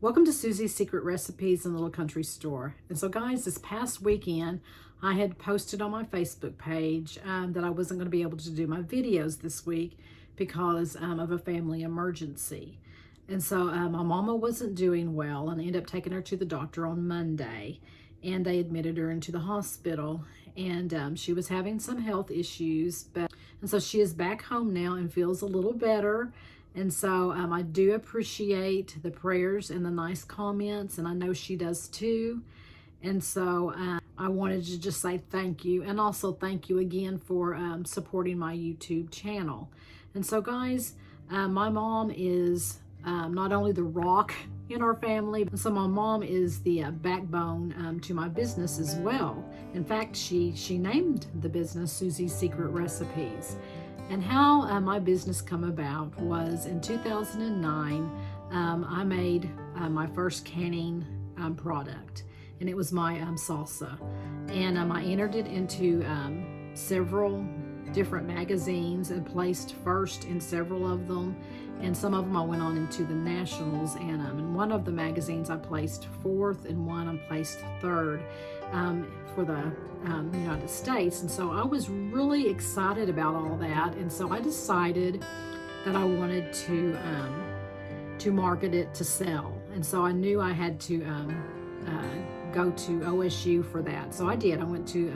Welcome to Susie's Secret Recipes in the Little Country Store. And so guys, this past weekend, I had posted on my Facebook page that I wasn't going to be able to do my videos this week because of a family emergency. And so my mama wasn't doing well, and I ended up taking her to the doctor on Monday, and they admitted her into the hospital, and she was having some health issues, and so she is back home now and feels a little better. And so I do appreciate the prayers and the nice comments, and I know she does too. And so I wanted to just say thank you, and also thank you again for supporting my YouTube channel. And so guys, my mom is not only the rock in our family, so my mom is the backbone to my business as well. In fact, she named the business Susie's Secret Recipes. And how my business come about was in 2009, I made my first canning product, and it was my salsa. And I entered it into several different magazines and placed first in several of them, and some of them I went on into the nationals, and in one of the magazines I placed fourth, and one I placed third for the United States. And so I was really excited about all that, and so I decided that I wanted to market it to sell. And so I knew I had to go to OSU for that. So I did. I went to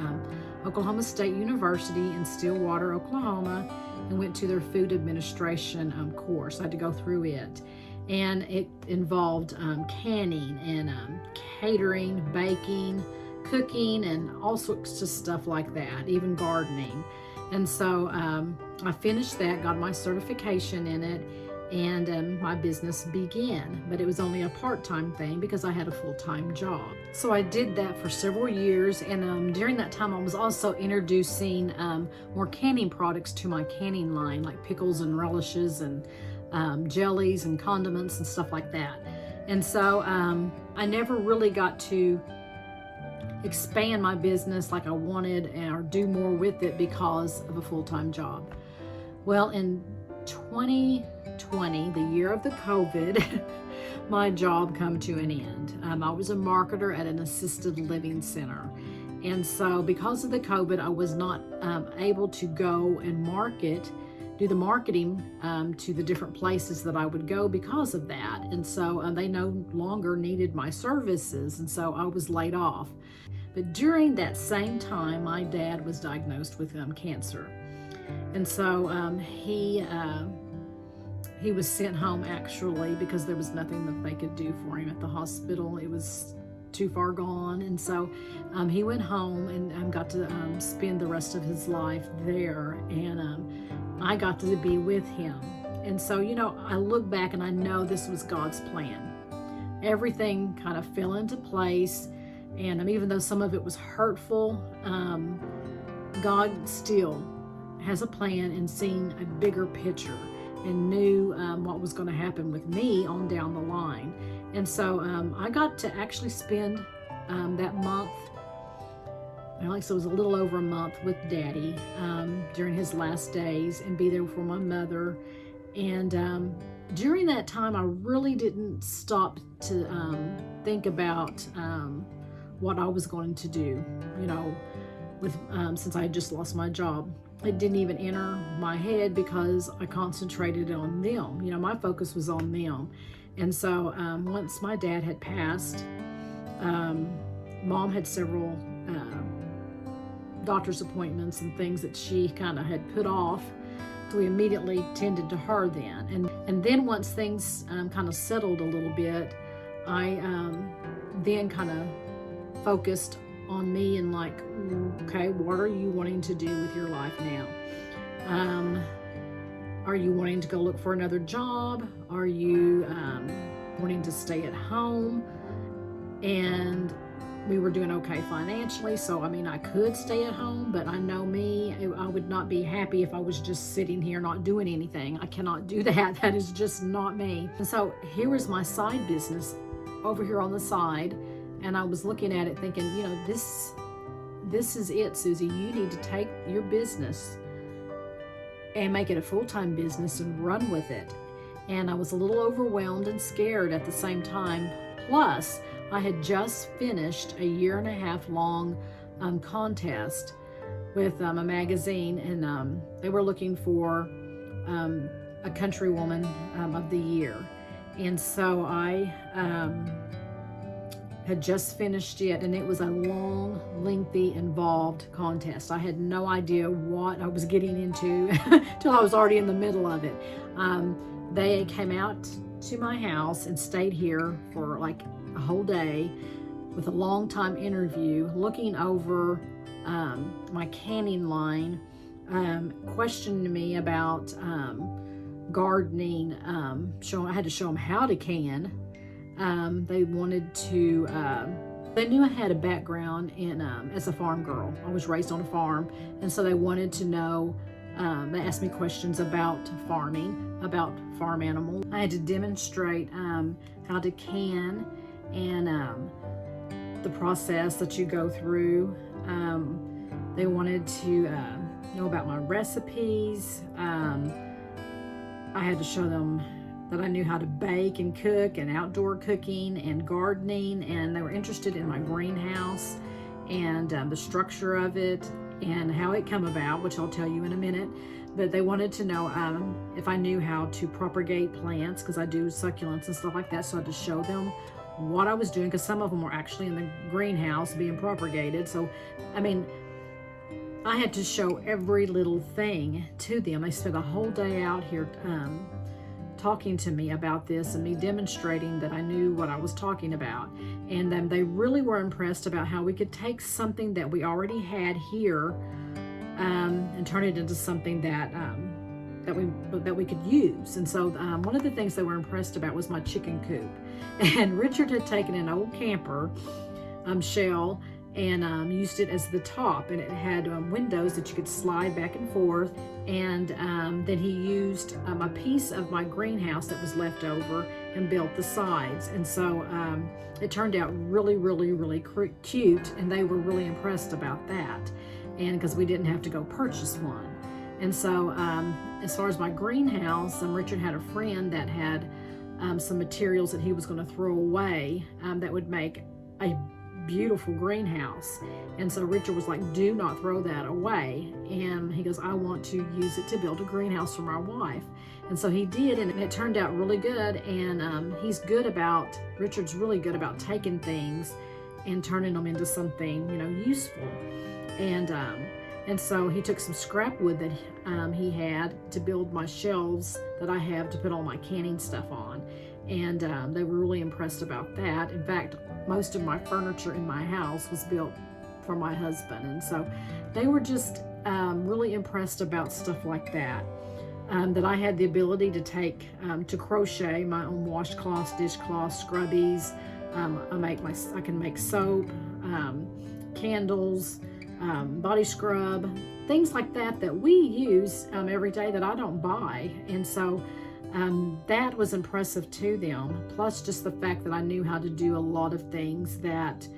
Oklahoma State University in Stillwater, Oklahoma, and went to their food administration course. I had to go through it, and it involved canning and catering, baking, cooking, and all sorts of stuff like that, even gardening. And so I finished that, got my certification in it, and my business began. But it was only a part-time thing because I had a full-time job. So I did that for several years, and during that time I was also introducing more canning products to my canning line, like pickles and relishes and jellies and condiments and stuff like that. And so I never really got to expand my business like I wanted or do more with it because of a full-time job. Well, in 2020, the year of the COVID, my job come to an end. I was a marketer at an assisted living center. And so because of the COVID, I was not able to go and do the marketing to the different places that I would go because of that. And so they no longer needed my services, and so I was laid off. But during that same time, my dad was diagnosed with cancer. And so he was sent home actually because there was nothing that they could do for him at the hospital. It was too far gone. And so he went home and got to spend the rest of his life there. And I got to be with him. And so, I look back and I know this was God's plan. Everything kind of fell into place. And even though some of it was hurtful, God still has a plan and seen a bigger picture and knew what was going to happen with me on down the line. And so I got to actually spend that month, like so it was a little over a month, with Daddy during his last days, and be there for my mother. And during that time, I really didn't stop to think about what I was going to do, with since I had just lost my job. It didn't even enter my head because I concentrated on them. My focus was on them. And so once my dad had passed, Mom had several doctor's appointments and things that she kind of had put off. So we immediately tended to her then. And then once things kind of settled a little bit, I then kind of focused on me and like, okay, what are you wanting to do with your life now? Are you wanting to go look for another job? Are you wanting to stay at home? And we were doing okay financially, so I could stay at home, but I know me, I would not be happy if I was just sitting here not doing anything. I cannot do that. That is just not me. And so here was my side business over here on the side. And I was looking at it thinking, this is it, Susie. You need to take your business and make it a full-time business and run with it. and I was a little overwhelmed and scared at the same time. Plus, I had just finished a 1.5 year long contest with a magazine, and they were looking for a countrywoman of the year. And so I had just finished it, and it was a long, lengthy, involved contest. I had no idea what I was getting into till I was already in the middle of it. They came out to my house and stayed here for like a whole day with a long time interview, looking over my canning line, questioning me about gardening. I had to show them how to can. They wanted to, they knew I had a background in as a farm girl. I was raised on a farm, and so they wanted to know, they asked me questions about farming, about farm animals. I had to demonstrate how to can and the process that you go through. They wanted to know about my recipes. I had to show them that I knew how to bake and cook and outdoor cooking and gardening, and they were interested in my greenhouse and the structure of it and how it came about, which I'll tell you in a minute. But they wanted to know if I knew how to propagate plants, because I do succulents and stuff like that. So I had to show them what I was doing, because some of them were actually in the greenhouse being propagated. So, I mean, I had to show every little thing to them. They spent a whole day out here talking to me about this and me demonstrating that I knew what I was talking about. And then they really were impressed about how we could take something that we already had here and turn it into something that that we could use. And so one of the things they were impressed about was my chicken coop. And Richard had taken an old camper shell and used it as the top, and it had windows that you could slide back and forth. And then he used a piece of my greenhouse that was left over and built the sides. And so it turned out really, really, really cute, and they were really impressed about that. And because we didn't have to go purchase one. And so as far as my greenhouse, Richard had a friend that had some materials that he was going to throw away that would make a beautiful greenhouse. And so Richard was like, do not throw that away. And he goes, I want to use it to build a greenhouse for my wife. And so he did, and it turned out really good. And Richard's really good about taking things and turning them into something, useful. And so he took some scrap wood that he had to build my shelves that I have to put all my canning stuff on. And they were really impressed about that. In fact, most of my furniture in my house was built for my husband. And so they were just really impressed about stuff like that. That I had the ability to take, to crochet my own washcloths, dishcloths, scrubbies. I can make soap, candles, body scrub, things like that we use every day that I don't buy. And so that was impressive to them. Plus just the fact that I knew how to do a lot of things that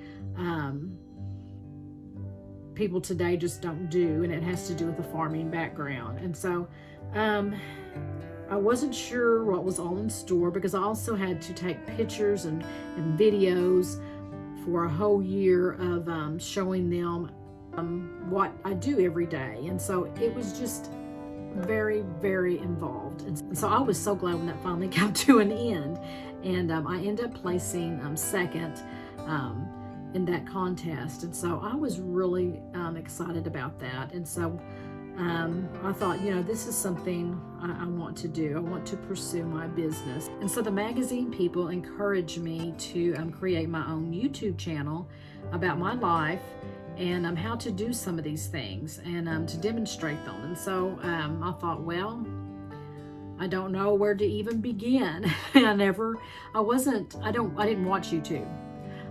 people today just don't do, and it has to do with the farming background. And so I wasn't sure what was all in store, because I also had to take pictures and videos for a whole year of showing them what I do every day. And so it was just very, very involved. And so I was so glad when that finally came to an end. And I ended up placing second in that contest. And so I was really excited about that. And so I thought, this is something I want to do. I want to pursue my business. And so the magazine people encouraged me to create my own YouTube channel about my life and how to do some of these things and to demonstrate them. And so I thought, well, I don't know where to even begin. I didn't watch YouTube.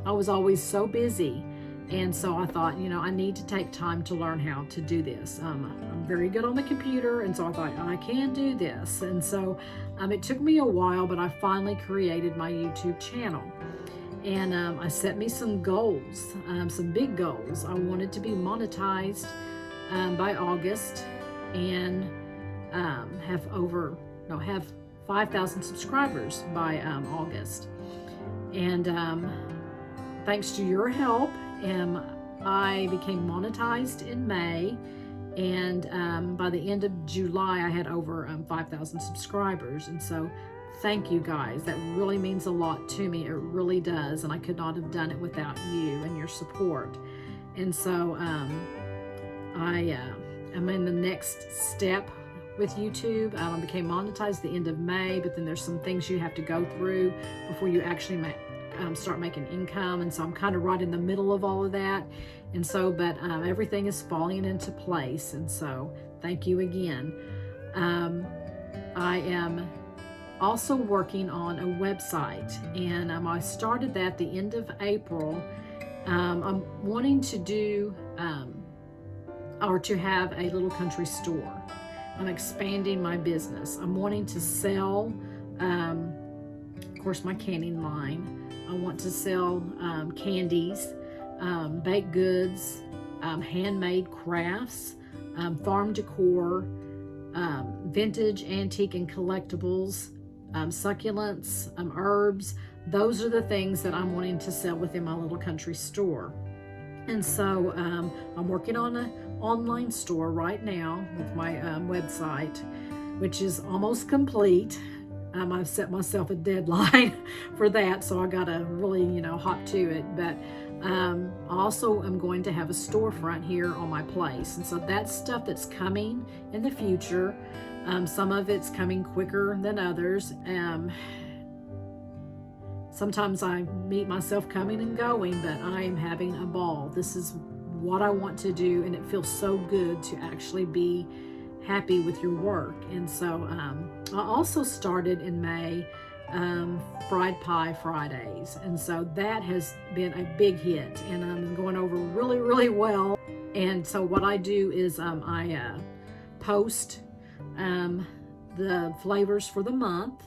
I was always so busy. And so I thought, I need to take time to learn how to do this. I'm very good on the computer, and so I thought, I can do this. And so it took me a while, but I finally created my YouTube channel. And I set me some goals, some big goals. I wanted to be monetized by August and have 5,000 subscribers by August. And thanks to your help, I became monetized in May, and by the end of July I had over 5,000 subscribers. And so thank you guys, that really means a lot to me. It really does, and I could not have done it without you and your support. And so I'm in the next step with YouTube. I became monetized the end of May, but then there's some things you have to go through before you actually start making income. And so I'm kind of right in the middle of all of that. And so, but everything is falling into place. And so thank you again. I am also working on a website, and I started that the end of April. I'm wanting to do or to have a little country store. I'm expanding my business. I'm wanting to sell, of course, my canning line. I want to sell candies, baked goods, handmade crafts, farm decor, vintage, antique, and collectibles, succulents, herbs. Those are the things that I'm wanting to sell within my little country store. And so I'm working on an online store right now with my website, which is almost complete. I've set myself a deadline for that, so I gotta really, hop to it. But also I'm going to have a storefront here on my place, and so that's stuff that's coming in the future. Some of it's coming quicker than others. Sometimes I meet myself coming and going, but I am having a ball. This is what I want to do, and it feels so good to actually be happy with your work. And so I also started in May Fried Pie Fridays, and so that has been a big hit, and I'm going over really, really well. And so what I do is I post the flavors for the month,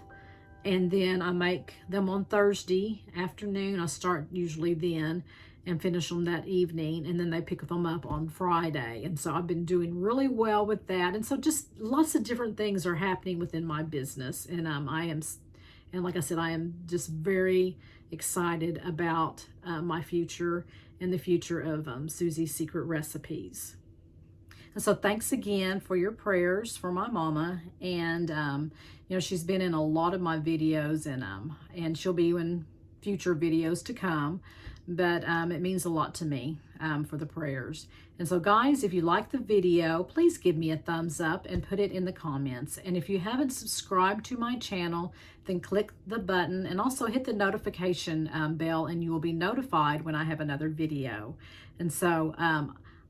and then I make them on Thursday afternoon. I start usually then and finish them that evening, and then they pick them up on Friday. And so I've been doing really well with that. And so just lots of different things are happening within my business. And and like I said, I am just very excited about my future and the future of Susie's Secret Recipes. And so thanks again for your prayers for my mama. And she's been in a lot of my videos, and she'll be in future videos to come. But it means a lot to me for the prayers. And so guys, if you like the video, please give me a thumbs up and put it in the comments. And if you haven't subscribed to my channel, then click the button and also hit the notification bell, and you will be notified when I have another video. And so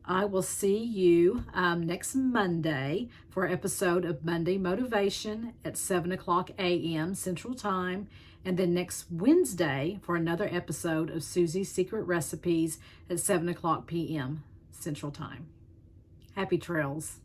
I will see you next Monday for an episode of Monday Motivation at 7:00 a.m. Central Time. And then next Wednesday for another episode of Susie's Secret Recipes at 7:00 p.m. Central Time. Happy trails.